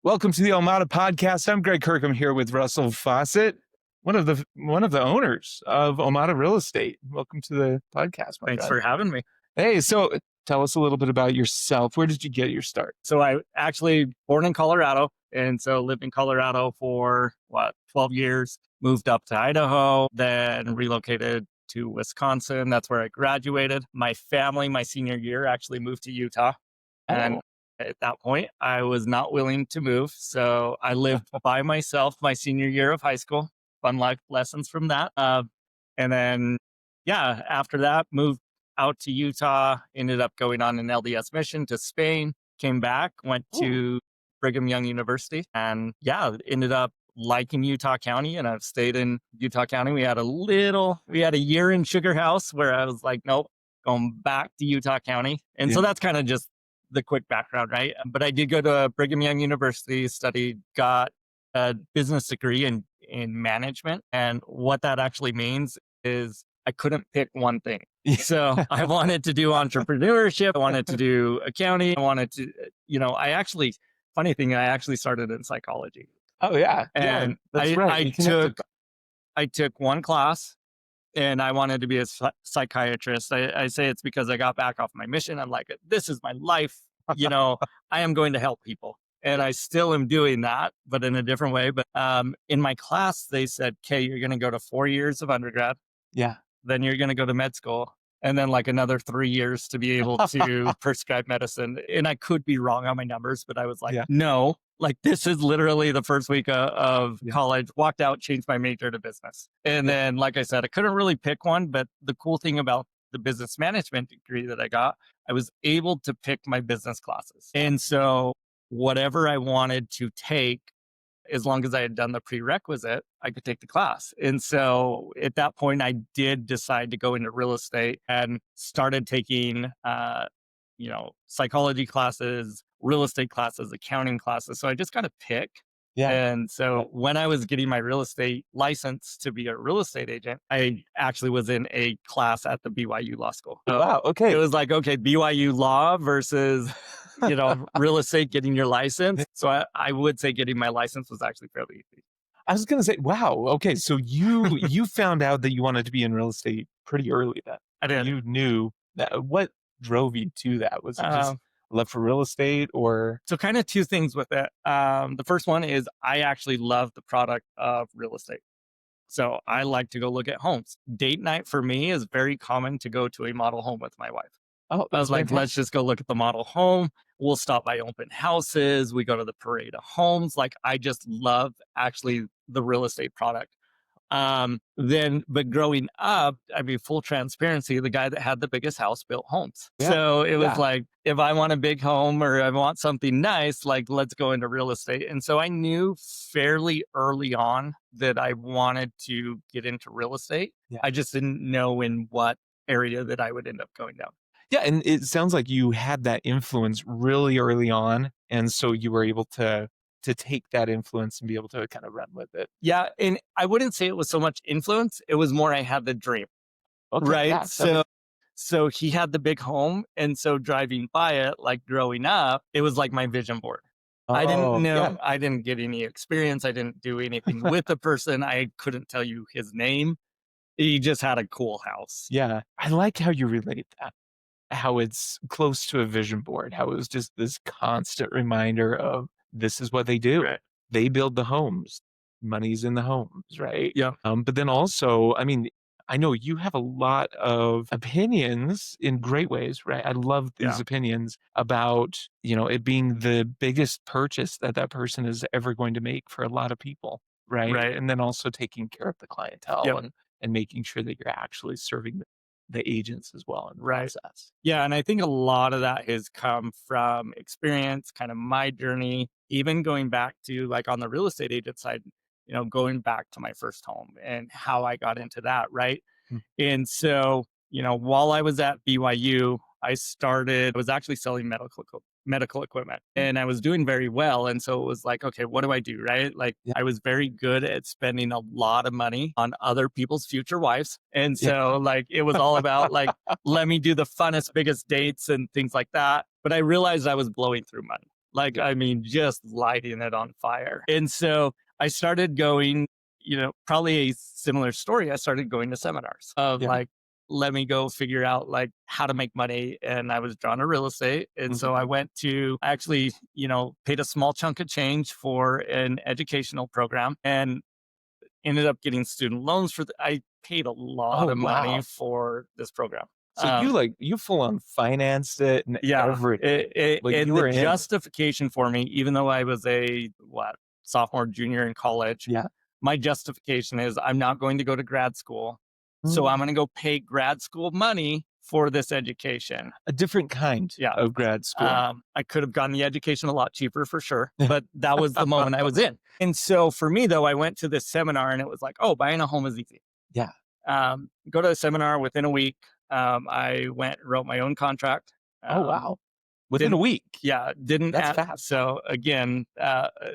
Welcome to the Omada podcast. I'm Greg Kirkham here with Russell Faucette, one of the owners of Omada Real Estate. Welcome to the podcast, my Thanks friend. for having me. Hey, so tell us a little bit about yourself. Where did you get your start? So I actually born in Colorado, and so lived in Colorado for 12 years, moved up to Idaho, then relocated to Wisconsin. That's where I graduated. My family, my senior year, actually moved to Utah. And at that point, I was not willing to move. So I lived by myself my senior year of high school. Fun life lessons from that. And then, after that, moved out to Utah, ended up going on an LDS mission to Spain, came back, went to Brigham Young University, and ended up liking Utah County, and I've stayed in Utah County. We had a year in Sugar House where I was like, nope, going back to Utah County. And so that's kind of just the quick background, right? But I did go to Brigham Young University, got a business degree in management. And what that actually means is I couldn't pick one thing. So I wanted to do entrepreneurship. I wanted to do accounting. I wanted to, funny thing, I actually started in psychology. Oh yeah. And that's right. I took one class and I wanted to be a psychiatrist. I say it's because I got back off my mission. I'm like, this is my life. I am going to help people. And I still am doing that, but in a different way. But in my class, they said, okay, you're going to go to 4 years of undergrad. Yeah. Then you're going to go to med school. And then like another 3 years to be able to prescribe medicine. And I could be wrong on my numbers, but I was like, no, like this is literally the first week of college, walked out, changed my major to business. And then, like I said, I couldn't really pick one, but the cool thing about the business management degree that I got, I was able to pick my business classes. And so whatever I wanted to take, as long as I had done the prerequisite, I could take the class. And so at that point, I did decide to go into real estate and started taking, psychology classes, real estate classes, accounting classes. So I just got to pick. Yeah. And so when I was getting my real estate license to be a real estate agent, I actually was in a class at the BYU Law School. So wow. Okay. It was like, okay, BYU law versus, real estate, getting your license. So I would say getting my license was actually fairly easy. I was going to say, wow. Okay. So you found out that you wanted to be in real estate pretty early then. I did. You knew that. What drove you to that? Was it just love for real estate or? So kind of two things with it. The first one is I actually love the product of real estate. So I like to go look at homes. Date night for me is very common to go to a model home with my wife. Oh, I was like, let's just go look at the model home. We'll stop by open houses. We go to the parade of homes. Like I just love actually the real estate product. But growing up, full transparency, the guy that had the biggest house built homes. Yeah. So it was like, if I want a big home or I want something nice, like let's go into real estate. And so I knew fairly early on that I wanted to get into real estate. Yeah. I just didn't know in what area that I would end up going down. Yeah. And it sounds like you had that influence really early on. And so you were able to take that influence and be able to kind of run with it. Yeah. And I wouldn't say it was so much influence. It was more I had the dream. Okay, right. Yeah, so he had the big home. And so driving by it, like growing up, it was like my vision board. I didn't know. Yeah. I didn't get any experience. I didn't do anything with the person. I couldn't tell you his name. He just had a cool house. Yeah. I like how you relate that. How it's close to a vision board. How it was just this constant reminder of, this is what they do. Right. They build the homes. Money's in the homes, right? Yeah. But then also, I know you have a lot of opinions in great ways, right? I love these opinions about, it being the biggest purchase that person is ever going to make for a lot of people, right? Right. And then also taking care of the clientele and making sure that you're actually serving the agents as well in the process. Yeah. And I think a lot of that has come from experience, kind of my journey, even going back to like on the real estate agent side, going back to my first home and how I got into that. Right. And so, while I was at BYU, I was actually selling medical equipment and I was doing very well. And so it was like, okay, what do I do? Right. Like I was very good at spending a lot of money on other people's future wives. And so like, it was all about like, let me do the funnest, biggest dates and things like that. But I realized I was blowing through money. Like, Yeah. I mean, just lighting it on fire. And so I started going, probably a similar story. I started going to seminars of Yeah. like, let me go figure out like how to make money. And I was drawn to real estate. And so Mhm. I actually, paid a small chunk of change for an educational program and ended up getting student loans I paid a lot Oh, of money wow. for this program. So you full on financed it and Yeah, everything. Like, you and the were in. justification for me, even though I was sophomore, junior in college, Yeah. my justification is I'm not going to go to grad school, so I'm Mm. going to go pay grad school money for this education. A different kind Yeah, of grad school. I could have gotten the education a lot cheaper for sure, but that was the moment I was in. And so for me, though, I went to this seminar and it was like, oh, buying a home is easy. Yeah. Go to a seminar within a week. I went and wrote my own contract. Oh, Um, wow. Within a didn't, week. yeah, didn't That's have, fast. so again,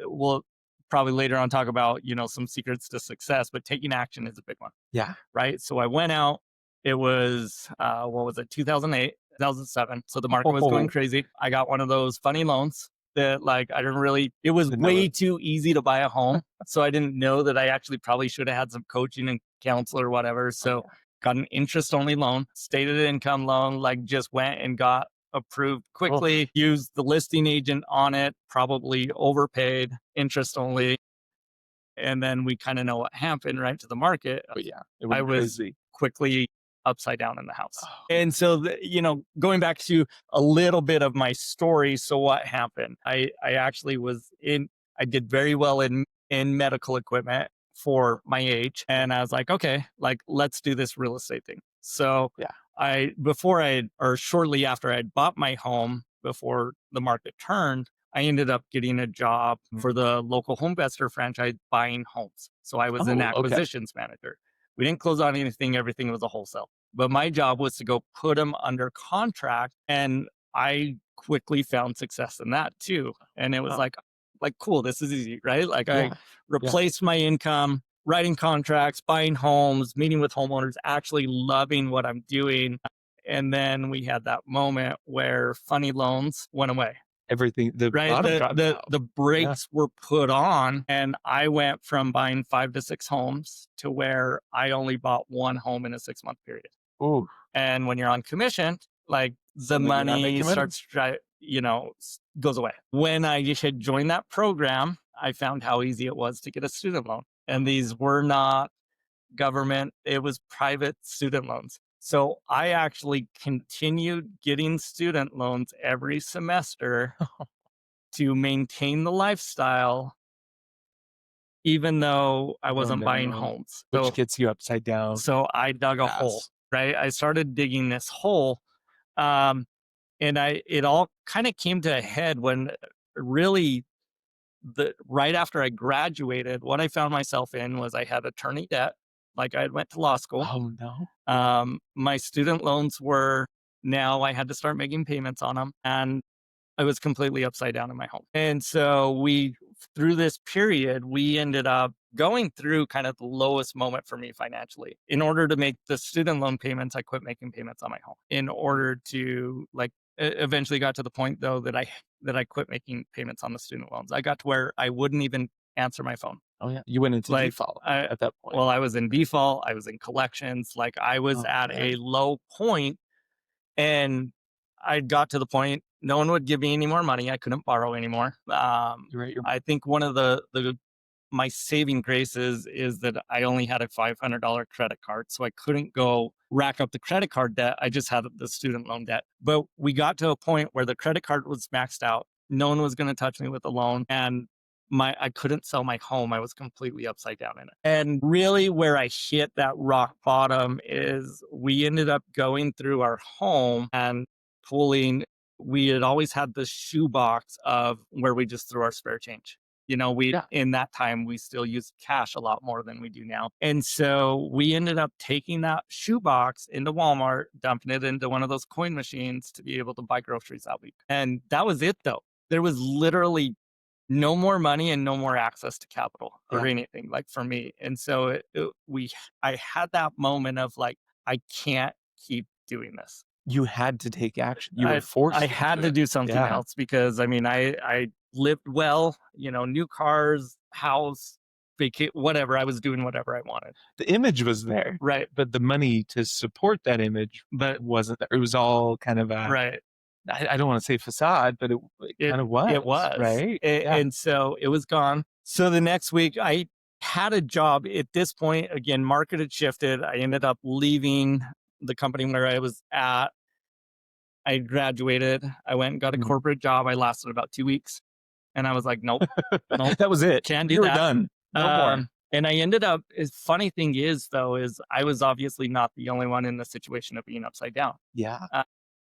we'll probably later on talk about, some secrets to success, but taking action is a big one, Yeah. right? So I went out, it was, what was it, 2008, 2007. So the market was going Oh, crazy. I got one of those funny loans that like, I didn't really, it was didn't know way it. too easy to buy a home. So I didn't know that I actually probably should have had some coaching and counsel or whatever. Oh, So yeah. got an interest only loan, stated income loan, like just went and got approved Oh, quickly, used the listing agent on it, probably overpaid, interest only. And then we kind of know what happened right to the market. but yeah, it I went was crazy. quickly upside down in the house. Oh, And so, going back to a little bit of my story. So what happened? I actually I did very well in medical equipment for my age. And I was like, okay, like let's do this real estate thing. So yeah. or shortly after I'd bought my home before the market turned, I ended up getting a job Mm. for the local home investor franchise buying homes. So I was an Oh, okay. acquisitions manager. We didn't close on anything, everything was a wholesale. But my job was to go put them under contract. And I quickly found success in that too. And it was Wow. like cool, this is easy, right? Like I Yeah. Yeah. replaced my income, writing contracts, buying homes, meeting with homeowners, actually loving what I'm doing. And then we had that moment where funny loans went away, Everything, the right? bottom The dropped the out. the Yeah. brakes were put on, and I went from buying 5 to 6 homes to where I only bought 1 home in a 6-month period. Ooh, And when you're on commission, like the suddenly you're not money making money. goes away. When I had joined that program, I found how easy it was to get a student loan. And these were not government, it was private student loans. So I actually continued getting student loans every semester to maintain the lifestyle, even though I Oh, wasn't buying no. homes. Which gets you upside down So I dug a hole, fast. right? I started digging this hole. Um, and it all kind of came to a head when really right after I graduated, what I found myself in was I had attorney debt. Like I went to law school. Oh, no. Yeah. My student loans were now I had to start making payments on them. And I was completely upside down in my home. And so through this period, we ended up going through kind of the lowest moment for me financially. In order to make the student loan payments, I quit making payments on my home. In order to eventually got to the point though that I quit making payments on the student loans. I got to where I wouldn't even answer my phone. Oh, yeah. You went into Like default I, at that point. well, I was in default, I was in collections, like I was Oh, at man. a low point and I got to the point no one would give me any more money. I couldn't borrow anymore. You're right. You're I think one of the my saving graces is that I only had a $500 credit card, so I couldn't go rack up the credit card debt. I just had the student loan debt. But we got to a point where the credit card was maxed out. No one was going to touch me with a loan, and I couldn't sell my home. I was completely upside down in it. And really where I hit that rock bottom is we ended up going through our home and pulling we had always had this shoebox of where we just threw our spare change. Yeah. In that time we still used cash a lot more than we do now. And so we ended up taking that shoebox into Walmart, dumping it into one of those coin machines to be able to buy groceries that week. And that was it though. There was literally no more money and no more access to capital or Yeah. anything like for me. And so I had that moment of like, I can't keep doing this. You had to take action. You were I forced had into to it. do something Yeah. else because I lived well, new cars, house, whatever. I was doing whatever I wanted. The image was there, Right. but the money to support that image But wasn't there. It was all kind of a, right. I don't want to say facade, but it It kind of it was, was. right? Yeah. And so it was gone. So the next week I had a job. At this point, again, market had shifted. I ended up leaving the company where I was at. I graduated. I went and got a Mhm. corporate job. I lasted about 2 weeks. And I was like, nope, nope, That was it. can't do You were that. done. No more. And I ended up, funny thing is though, is I was obviously not the only one in the situation of being upside down. Yeah. Uh,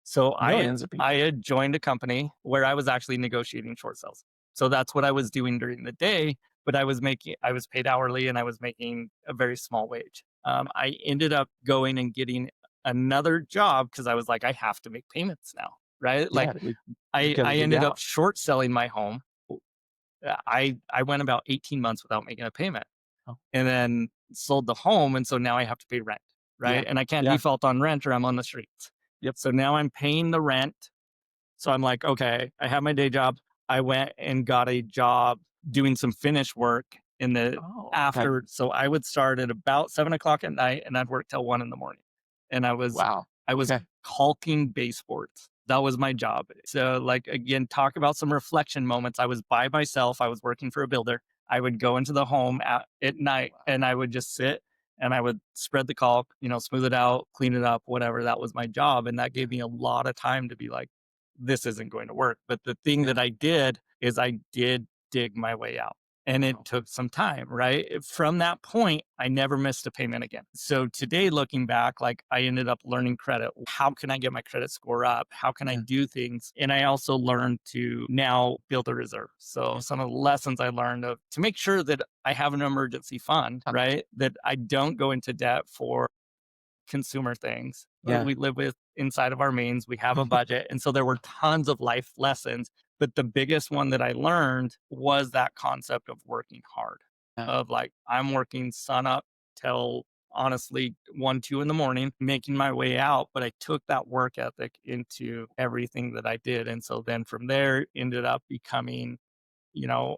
so Millions of I people. had joined a company where I was actually negotiating short sales. So that's what I was doing during the day, but I was paid hourly and I was making a very small wage. I ended up going and getting another job because I was like, I have to make payments now, right? Like Yeah. We got to I dig ended up out. short selling my home. I went about 18 months without making a payment Oh, and then sold the home. And so now I have to pay rent, yeah. right? And I can't Yeah. default on rent or I'm on the streets. Yep. So now I'm paying the rent. So I'm like, okay, I have my day job. I went and got a job doing some finish work in the Oh, okay. after. So I would start at about 7 o'clock at night and I'd work till 1 in the morning. And Wow. I was Okay. caulking baseboards. That was my job. So like again, talk about some reflection moments. I was by myself. I was working for a builder. I would go into the home at night Wow. and I would just sit and I would spread the caulk, smooth it out, clean it up, whatever. That was my job. And that Yeah. gave me a lot of time to be like, this isn't going to work. But the thing Yeah. that I did is I did dig my way out. And it Oh, took some time, right? From that point, I never missed a payment again. So today, looking back, like I ended up learning credit. How can I get my credit score up? How can I yeah. do things? And I also learned to now build a reserve. So Yeah. some of the lessons I learned of to make sure that I have an emergency fund, right? That I don't go into debt for consumer things. Yeah. We live with inside of our means, we have a budget. And so there were tons of life lessons. But the biggest one that I learned was that concept of working hard, Yeah. of like, I'm working sun up till honestly 1, 2 in the morning, making my way out. But I took that work ethic into everything that I did. And so then from there, ended up becoming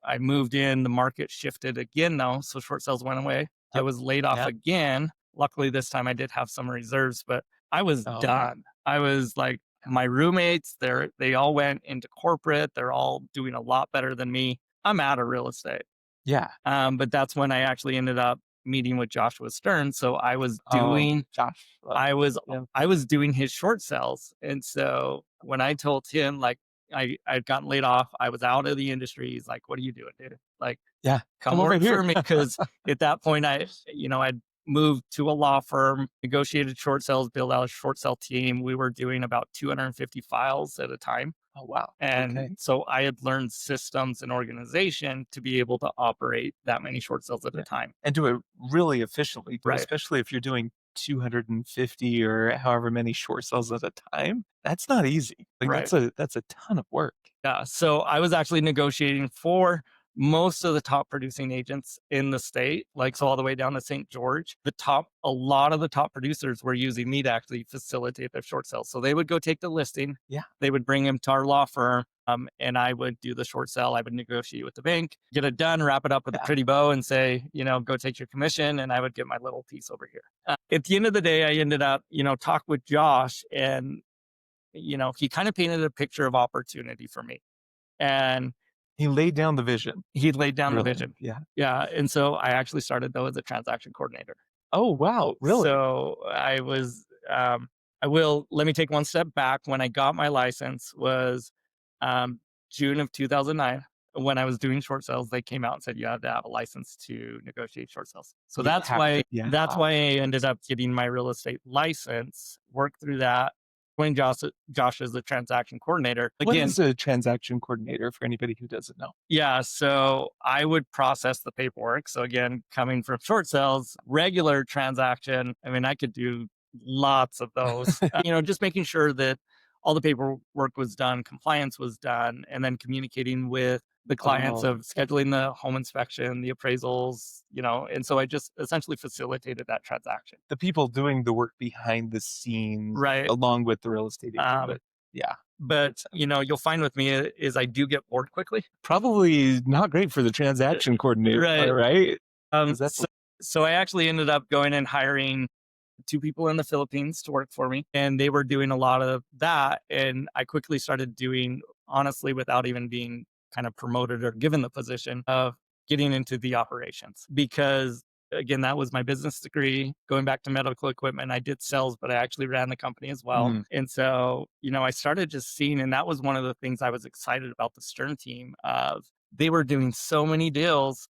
I moved in, the market shifted again though. So short sales went away. I Yep. was laid off Yeah. again. Luckily, this time I did have some reserves, but I was Oh, done. I was like, my roommates, they all went into corporate. They're all doing a lot better than me. I'm out of real estate. yeah. But that's when I actually ended up meeting with Joshua Stern. So Oh, Josh. Yeah. I was doing his short sales. And so when I told him like I'd gotten laid off, I was out of the industry. He's like, "What are you doing, dude? Like, Yeah. come Come over work for here. me." Because at that point I'd moved to a law firm, negotiated short sales, built out a short sale team. We were doing about 250 files at a time. Oh, wow. And Okay. so I had learned systems and organization to be able to operate that many short sales at a Yeah. time. And do it really efficiently too, Right. especially if you're doing 250 or however many short sales at a time. That's not easy. Like Right. that's a ton of work. Yeah. So I was actually negotiating for most of the top producing agents in the state, like so all the way down to St. George. A lot of the top producers were using me to actually facilitate their short sales. So they would go take the listing, Yeah. they would bring him to our law firm, and I would do the short sale. I would negotiate with the bank, get it done, wrap it up with a Yeah. pretty bow, and say, go take your commission, and I would get my little piece over here. At the end of the day, I ended up, talk with Josh, and he kind of painted a picture of opportunity for me. And He laid down the vision. he laid down the Really. vision. Yeah. Yeah. And so I actually started though as a transaction coordinator. Oh, wow. Really? So let me take one step back. When I got my license was um, June of 2009. When I was doing short sales, they came out and said you had to have a license to negotiate short sales. So You have to. Yeah. that's why I ended up getting my real estate license, worked through that. When Josh is the transaction coordinator. What Again, is a transaction coordinator for anybody who doesn't know? yeah, so I would process the paperwork. So again, coming from short sales, regular transaction, I mean, I could do lots of those. Just making sure that all the paperwork was done, compliance was done, and then communicating with the clients Oh, of scheduling the home inspection, the appraisals, and so I just essentially facilitated that transaction. the people doing the work behind the scenes Right. along with the real estate agent, Um, but yeah, but makes sense. you'll find with me is I do get bored quickly. Probably not great for the Uh, transaction coordinator Right. part, right? Um, 'Cause that's so, so I actually ended up going and hiring two people in the Philippines to work for me, and they were doing a lot of that. And I quickly started doing, honestly, without even being kind of promoted or given the position of getting into the operations because. Again, that was my business degree. Going back to medical equipment, I did sales, but I actually ran the company as well. mhm, And so, I started just seeing, and that was one of the things I was excited about the Stern team of they were doing so many deals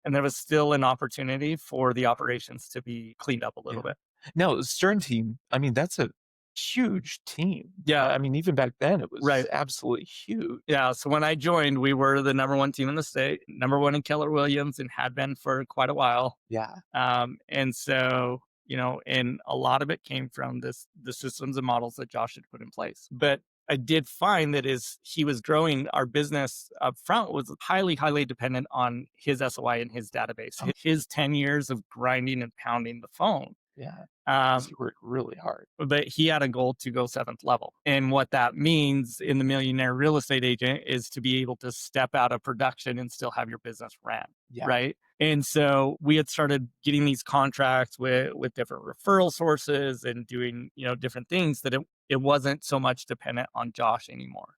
and there was still an opportunity for the operations to be cleaned up a little yeah. bit. No, Stern team, I mean, that's a huge team. Yeah, I mean, even back then, it was right. absolutely huge. Yeah, so when I joined, we were the number one team in the state, number one in Keller Williams, and had been for quite a while. Yeah, And so, and a lot of it came from the systems and models that Josh had put in place. But I did find that as he was growing, our business up front was highly, highly dependent on his SOI and his database, oh, his 10 years of grinding and pounding the phone. yeah, 'cause Um, you worked really hard. but he had a goal to go seventh level. And what that means in the millionaire real estate agent is to be able to step out of production and still have your business ran. Yeah. Right. And so we had started getting these contracts with different referral sources and doing, different things that it wasn't so much dependent on Josh anymore.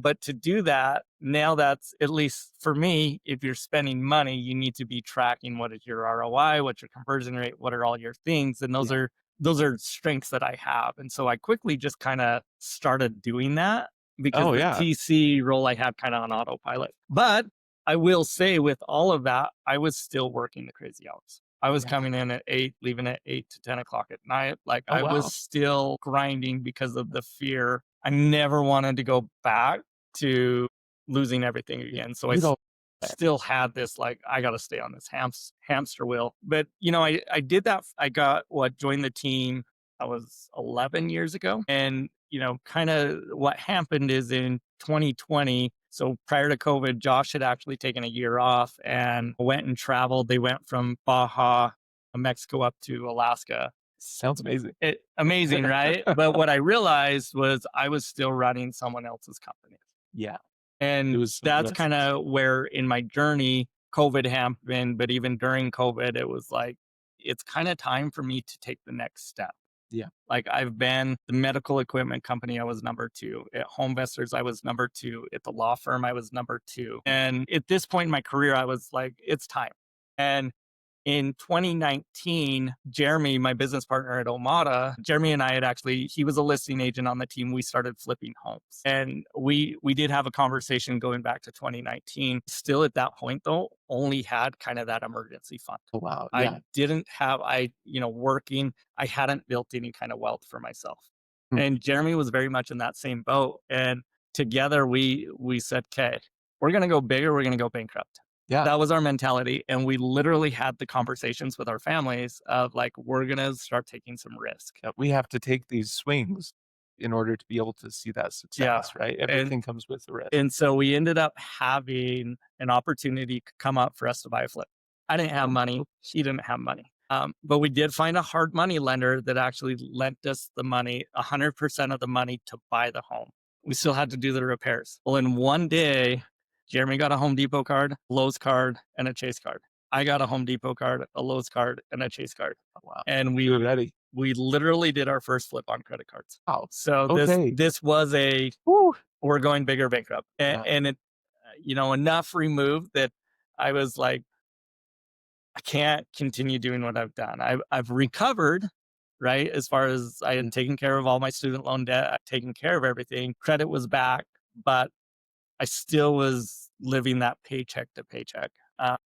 But to do that, now that's at least for me, if you're spending money, you need to be tracking what is your ROI, what's your conversion rate, what are all your things. And those Yeah. are those are strengths that I have. And so I quickly just kind of started doing that because Oh, the yeah. TC role I had kind of on autopilot. But I will say with all of that, I was still working the crazy hours. I was Yeah. coming in at 8, leaving at 8 to 10 o'clock at night. Like Oh, I was wow. still grinding because of the fear. I never wanted to go back to losing everything Y again. So you don't still had this like I got to stay on this hamster wheel. But I did that. I got joined the team. I was 11 years ago, and kind of what happened is in 2020. So prior to COVID, Josh had actually taken a year off and went and traveled. They went from Baja, Mexico, up to Alaska. sounds amazing. Amazing, right? But what I realized was I was still running someone else's company. Yeah, it And was someone that's else's. kinda where in my journey, COVID happened, but even during COVID, it was like, it's kinda time for me to take the next step. Yeah. Like, I've been the medical equipment company, I was number 2. At Homevestors, I was number 2. At the law firm, I was number 2. And at this point in my career, I was like, "It's time." And in 2019, Jeremy, my business partner at Omada, Jeremy and I had actually, he was a listing agent on the team. We started flipping homes. And we did have a conversation going back to 2019. Still at that point though, only had kind of that emergency fund. Oh, wow. I Yeah. didn't have, working, I hadn't built any kind of wealth for myself. Hmm. And Jeremy was very much in that same boat. And together we said, okay, we're gonna go bigger, we're gonna go bankrupt. Yeah. That was our mentality. And we literally had the conversations with our families of like, we're gonna start taking some risk. Yeah, we have to take these swings in order to be able to see that Yeah. success, right? And Everything comes with the risk. and so we ended up having an opportunity come up for us to buy a flip. I didn't have Oh, money. She didn't have money. But we did find a hard money lender that actually lent us the money, 100% of the money to buy the home. We still had to do the repairs. Well, in one day, Jeremy got a Home Depot card, Lowe's card, and a Chase card. I got a Home Depot card, a Lowe's card, and a Chase card. oh, wow. And You were ready. we literally did our first flip on credit cards. Wow. So Okay. this was a Woo. we're going big or bankrupt. Yeah. And it, enough removed that I was like, I can't continue doing what I've done. I've recovered, right? As far as I had taken care of all my student loan debt, I'd taken care of everything. Credit was back, but I still was living that paycheck to paycheck.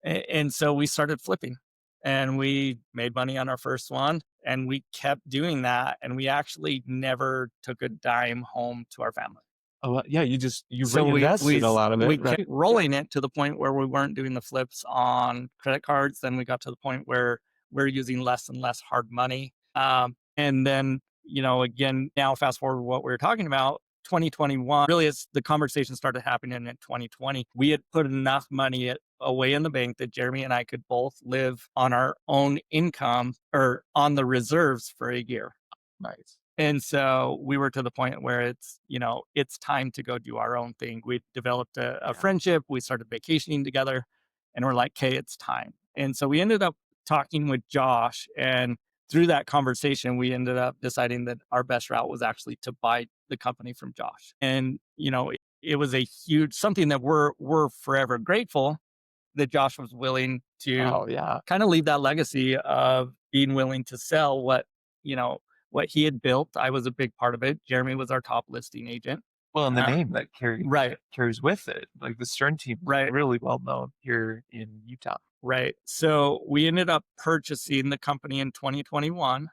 And so we started flipping and we made money on our first one and we kept doing that. And we actually never took a dime home to our family. Oh, yeah, you So reinvested a lot of we it, kept right? rolling it to the point where we weren't doing the flips on credit cards. Then we got to the point where we're using less and less hard money. And then, again, now fast forward what we were talking about, 2021, really, as the conversation started happening in 2020, we had put enough money away in the bank that Jeremy and I could both live on our own income or on the reserves for a year. Nice. And so we were to the point where it's time to go do our own thing. We developed a Yeah. friendship. We started vacationing together and we're like, okay, it's time. And so we ended up talking with Josh. And through that conversation, we ended up deciding that our best route was actually to buy the company from Josh. And, it was a huge something that we're forever grateful that Josh was willing to Oh, yeah. kind of leave that legacy of being willing to sell you know, what he had built. I was a big part of it. Jeremy was our top listing agent. Well, and the Uh, name that right, carries with it, like the Stern team, is right, really well known here in Utah. right. So we ended up purchasing the company in 2021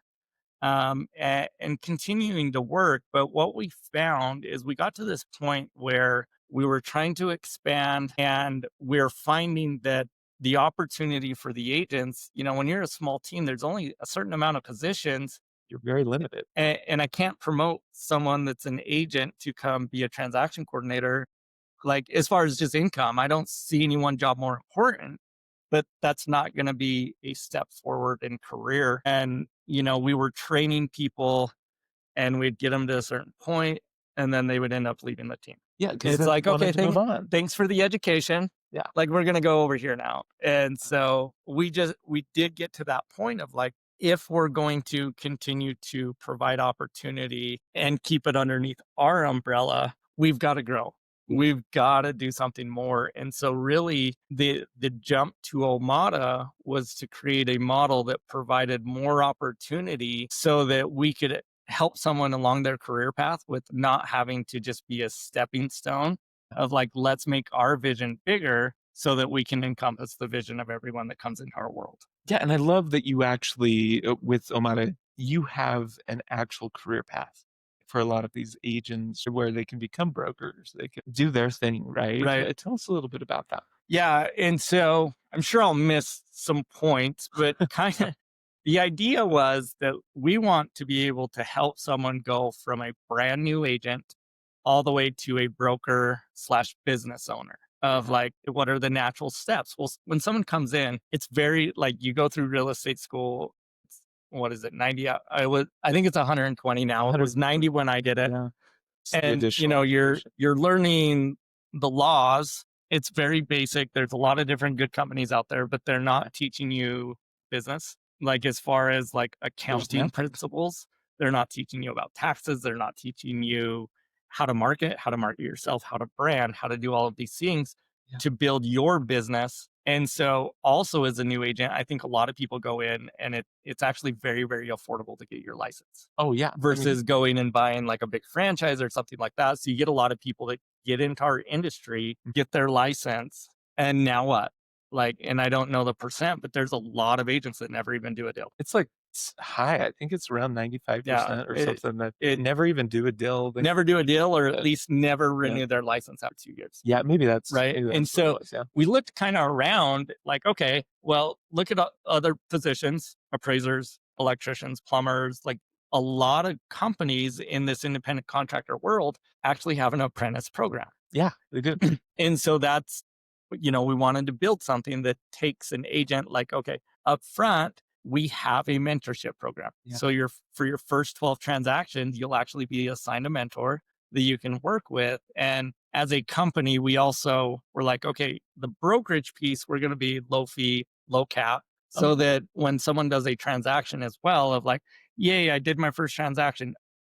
and continuing to work. But what we found is we got to this point where we were trying to expand and we're finding that the opportunity for the agents, when you're a small team, there's only a certain amount of positions. You're very limited. And I can't promote someone that's an agent to come be a transaction coordinator. Like, as far as just income, I don't see any one job more important, but that's not going to be a step forward in career. And, we were training people and we'd get them to a certain point and then they would end up leaving the team. Yeah, because It's they like, okay, wanted to move on. thanks for the education. Yeah. Like, we're going to go over here now. And so we did get to that point of like, if we're going to continue to provide opportunity and keep it underneath our umbrella, we've got to grow. We've got to do something more. And so really the jump to Omada was to create a model that provided more opportunity so that we could help someone along their career path with not having to just be a stepping stone of like, let's make our vision bigger so that we can encompass the vision of everyone that comes into our world. Yeah, and I love that you actually, with Omada, you have an actual career path for a lot of these agents where they can become brokers. They can do their thing, right? Right. Tell us a little bit about that. Yeah. And so I'm sure I'll miss some points, but kind of the idea was that we want to be able to help someone go from a brand new agent all the way to a broker slash business owner of like, what are the natural steps? Well, when someone comes in, it's very like you go through real estate school. What is it? 90. I think it's 120 now. It was 90 when I did it. Yeah. It's the And additional education. you're learning the laws. It's very basic. There's a lot of different good companies out there, but they're not teaching you business. Like, as far as like accounting principles, they're not teaching you about taxes. They're not teaching you how to market yourself, how to brand, how to do all of these things Yeah. to build your business. And so also as a new agent, I think a lot of people go in and it's actually very, very affordable to get your license Oh, yeah. versus going and buying like a big franchise or something like that. So you get a lot of people that get into our industry, get their license, and now what? Like, and I don't know the percent, but there's a lot of agents that never even do a deal. It's like high. I think it's around 95% or something that it never even do a deal. They never do a deal or at Yeah. least never renew their license after 2 years. Yeah, maybe that's Right. maybe And that's what it so was, yeah. we looked kind of around like, okay, well, look at other positions, appraisers, electricians, plumbers, like a lot of companies in this independent contractor world actually have an apprentice program. Yeah, they do. And so that's, we wanted to build something that takes an agent like, okay, up front, we have a mentorship program. Yeah. So for your first 12 transactions, you'll actually be assigned a mentor that you can work with. And as a company, we also were like, okay, the brokerage piece, we're going to be low fee, low cap. So that when someone does a transaction as well of like, yay, I did my first transaction,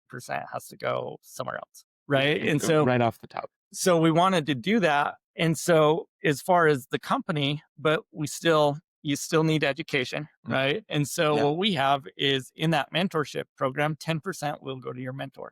percent has to go somewhere else. Right. And so right off the top. so we wanted to do that. And so as far as the company, but you still need education, right? And so what we have is in that mentorship program, 10% will go to your mentor.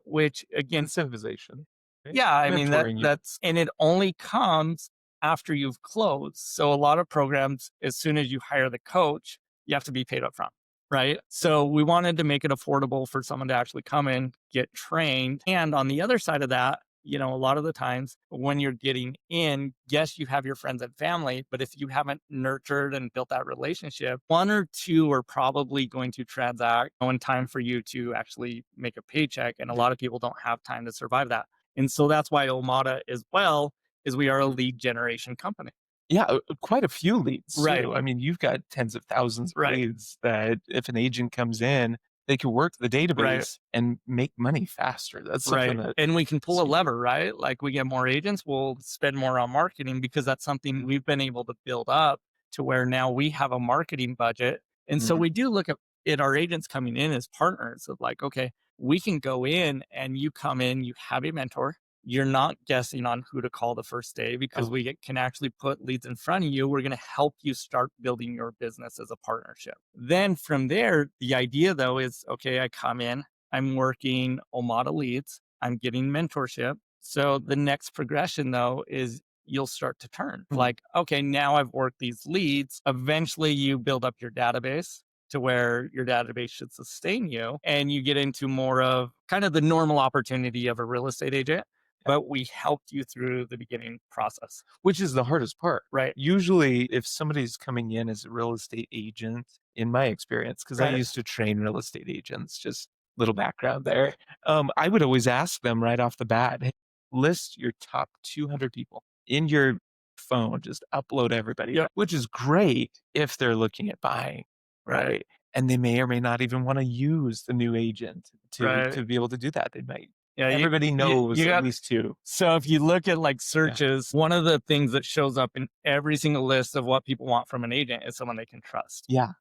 Which again, Incentivization. Right? yeah, I mean Mentoring you. that's and it only comes after you've closed. So a lot of programs, as soon as you hire the coach, you have to be paid up front. Right. So we wanted to make it affordable for someone to actually come in, get trained. And on the other side of that, a lot of the times when you're getting in, yes, you have your friends and family, but if you haven't nurtured and built that relationship, one or two are probably going to transact in time for you to actually make a paycheck. And a lot of people don't have time to survive that. And so that's why Omada as well is we are a lead generation company. Yeah, quite a few leads Right. too. I mean, you've got tens of thousands of Right. leads that if an agent comes in, they can work the Right. database and make money faster. That's something Right. that And we can pull a super lever, right? Like we get more agents, we'll spend more on marketing because that's something we've been able to build up to where now we have a marketing budget. And so mhm, we do look at our agents coming in as partners of like, okay, we can go in and you come in, you have a mentor. You're not guessing on who to call the first day because oh, can actually put leads in front of you. We're going to help you start building your business as a partnership. Then from there, the idea though is okay, I come in, I'm working Omada leads. I'm getting mentorship. So the next progression though is you'll start to turn mhm, like, okay, now I've worked these leads. Eventually you build up your database to where your database should sustain you and you get into more of kind of the normal opportunity of a real estate agent, yeah. but we helped you through the beginning process. Which is the hardest part. Right. Usually, if somebody's coming in as a real estate agent, in my experience, because I Right. used to train real estate agents, just little background there. I would always ask them right off the bat, "Hey, list your top 200 people in your phone, just upload everybody, Yeah. which is great if they're looking at buying, Right. right? And they may or may not even want to use the new agent Right. to be able to do that. They might. Yeah. Everybody You knows at got least two. So if you look at like Yeah. searches, one of the things that shows up in every single list of what people want from an agent is someone they can trust. Yeah.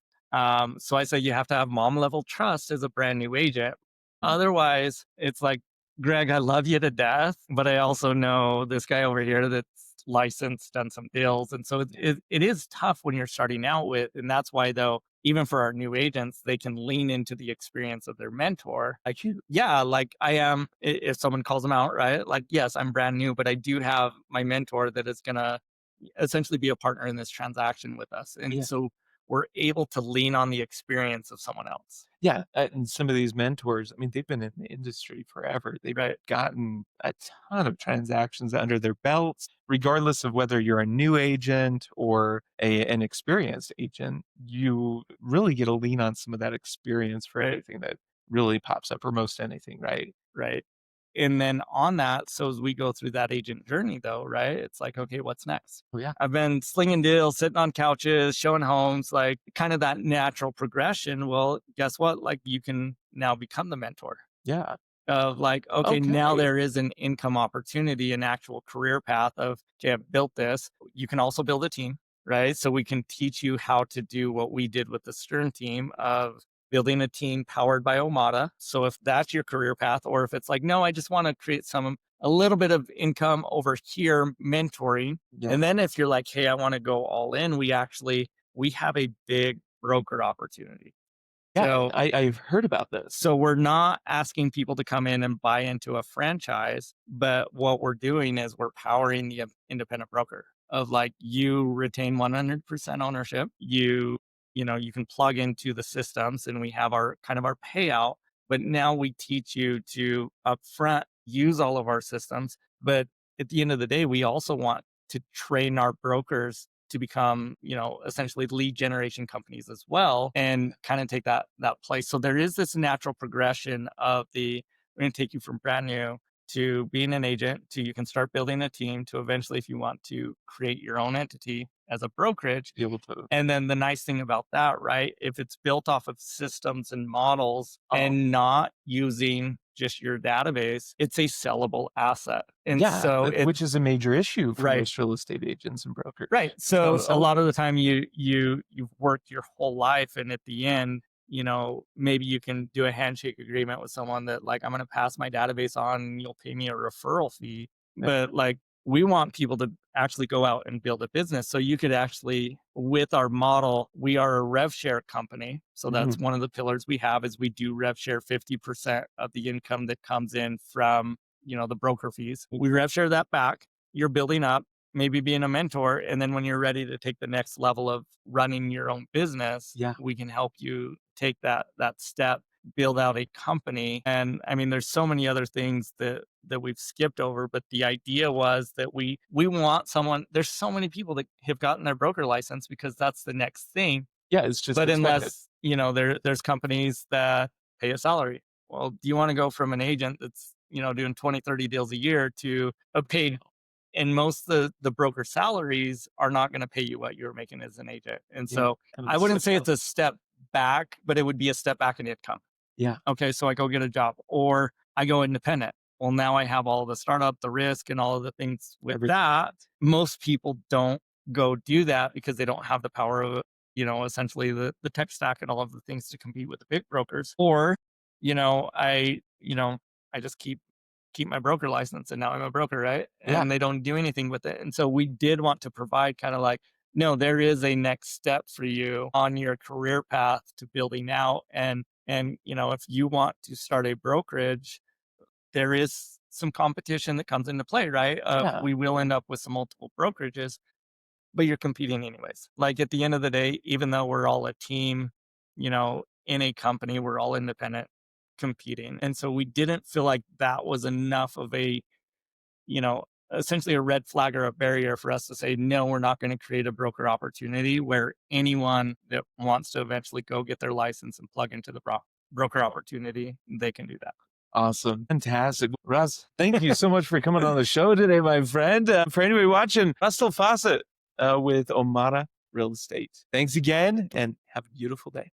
So I say you have to have mom level trust as a brand new agent. Otherwise, it's like, Greg, I love you to death, but I also know this guy over here that's licensed, done some deals. And so it is tough when you're starting out with. And that's why, though, even for our new agents, they can lean into the experience of their mentor. Like, yeah, like I am, if someone calls them out, right? Like, yes, I'm brand new, but I do have my mentor that is going to essentially be a partner in this transaction with us. And Yeah. so we're able to lean on the experience of someone else. Yeah, and some of these mentors, I mean, they've been in the industry forever. They've Right. gotten a ton of transactions under their belts, regardless of whether you're a new agent or an experienced agent. You really get to lean on some of that experience for Right. anything that really pops up, or most anything, right? Right. And then on that, so as we go through that agent journey, though, right? It's like, okay, what's next? Oh yeah, I've been slinging deals, sitting on couches, showing homes, like kind of that natural progression. Well, guess what? Like you can now become the mentor yeah. of like, okay, now Okay, there is an income opportunity, an actual career path of, okay, I've built this. You can also build a team, right? So we can teach you how to do what we did with the Stern team of building a team powered by Omada. So if that's your career path, or if it's like, no, I just want to create a little bit of income over here, mentoring. yeah, And then if you're like, hey, I want to go all in, we have a big broker opportunity. yeah. So I've heard about this. so we're not asking people to come in and buy into a franchise, but what we're doing is we're powering the independent broker of like you retain 100% ownership. You can plug into the systems and we have our kind of our payout, but now we teach you to upfront use all of our systems. But at the end of the day, we also want to train our brokers to become, essentially lead generation companies as well and kind of take that place. So there is this natural progression of we're going to take you from brand new to being an agent to you can start building a team to eventually if you want to create your own entity as a brokerage. Be able to. And then the nice thing about that, right? If it's built off of systems and models Oh and not using just your database, it's a sellable asset. And yeah, so which is a major issue for right. most real estate agents and brokers. Right. It's not a So a sell. lot of the time you've worked your whole life and at the end, maybe you can do a handshake agreement with someone that like I'm going to pass my database on and you'll pay me a referral fee. But like we want people to actually go out and build a business. So you could actually with our model, we are a rev share company. So Mhm. that's one of the pillars we have is we do rev share 50% of the income that comes in from, the broker fees. We rev share that back. You're building up maybe being a mentor. And then when you're ready to take the next level of running your own business, Yeah. we can help you take that step build out a company. And I mean, there's so many other things that we've skipped over, but the idea was that we want someone. There's so many people that have gotten their broker license because that's the next thing. Yeah, it's just But expected. unless, there's companies that pay a salary. Well, do you want to go from an agent that's, doing 20, 30 deals a year to a paid, and most of the broker salaries are not going to pay you what you're making as an agent. And Yeah, so and I it's wouldn't such say a it's a step back, but it would be a step back in income. yeah, Okay, so I go get a job or I go independent. Well, now I have all the startup, the risk, and all of the things with every that. Most people don't go do that because they don't have the power of, essentially the tech stack and all of the things to compete with the big brokers. Or, I just keep my broker license and now I'm a broker, right? yeah, And they don't do anything with it. And so we did want to provide kind of like, no, there is a next step for you on your career path to building out. And if you want to start a brokerage, there is some competition that comes into play, right? yeah. We will end up with some multiple brokerages, but you're competing anyways. Like at the end of the day, even though we're all a team, in a company, we're all independent competing. And so we didn't feel like that was enough of a, essentially a red flag or a barrier for us to say, no, we're not going to create a broker opportunity where anyone that wants to eventually go get their license and plug into the broker opportunity, they can do that. Awesome. Fantastic. Russ, thank you so much for coming on the show today, my friend. For anybody watching, Russell Faucette with Omada Real Estate. Thanks again and have a beautiful day.